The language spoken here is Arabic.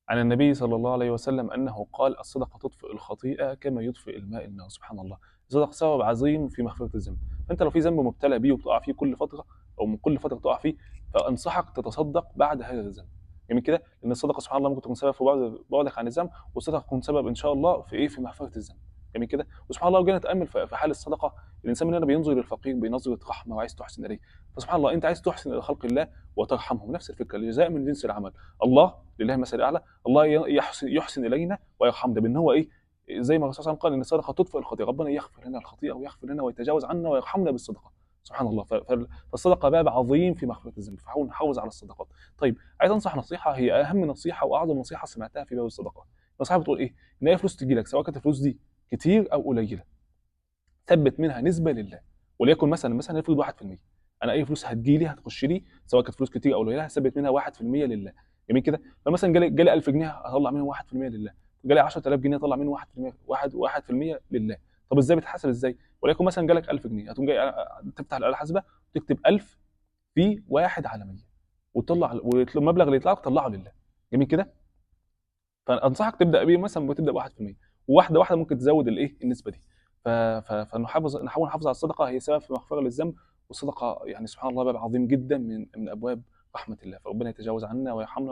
عن النبي صلى الله عليه وسلم أنه قال: الصدقة تطفئ الخطيئة كما يطفئ الماء النار. سبحان الله. الصدقة سبب عظيم في مغفرة الذنب. فأنت لو في ذنب مبتلى بيه وبتقع فيه كل فترة، أو من كل فترة تقع فيه، فأنصحك تتصدق بعد هذا الذنب. جميل كده؟ لأن الصدقة سبحان الله ممكن تكون سبب في بعدك عن الذنب، والصدقة تكون سبب إن شاء الله في إيه؟ في مغفرة الذنب. جميل كده؟ وسبحان الله لو جينا نتأمل في حال الصدقة، الإنسان مننا بينظر للفقير بنظرة رحمة وعايز تحسن إليه. فسبحان الله أنت عايز تحسن إلى خلق الله وترحمهم، نفس الفكرة، الجزاء من جنس العمل. الله لله المثل الأعلى، الله يحسن الينا ويرحمنا، بان هو ايه؟ زي ما الرسول صلى الله عليه وسلم قال ان الصدقه تطفئ الخطيئه، ربنا يغفر لنا الخطيئه ويغفر لنا ويتجاوز عنا ويرحمنا بالصدقه. سبحان الله. فالصدقه باب عظيم في مغفره الذنب، فحاول نحافظ على الصدقات. طيب عايز انصح نصيحه هي اهم نصيحه واعظم نصيحه سمعتها في باب الصدقات. النصيحه بتقول ايه؟ ان اي فلوس تجي لك، سواء كانت الفلوس دي كتير او قليله، ثبت منها نسبه لله. وليكن مثلا نفرض 1%. انا اي فلوس هتجي لي هتخش لي، سواء كانت فلوس كتير او قليله، هثبت منها 1% لله. جميل كده؟ فمثلا جالي 1000 جنيه هطلع منهم 1% لله. جالي 10000 جنيه اطلع منهم 1%، 1% لله. طب ازاي بتحسب ازاي؟ وليكن مثلا جالك 1000 جنيه، هتقوم جاي تفتح الاله الحاسبه وتكتب 1000 في 1 على 100، وتطلع والمبلغ اللي يطلع لك طلعه لله. جميل كده؟ فانصحك تبدا بيه، مثلا بتبدا ب 1%، وواحده واحده ممكن تزود الايه؟ النسبه دي. نحاول نحافظ على الصدقه، هي سبب في مغفره للذنب. والصدقه يعني سبحان الله باب عظيم جدا من ابواب رحمه الله، فربنا يتجاوز عنا ويرحمنا.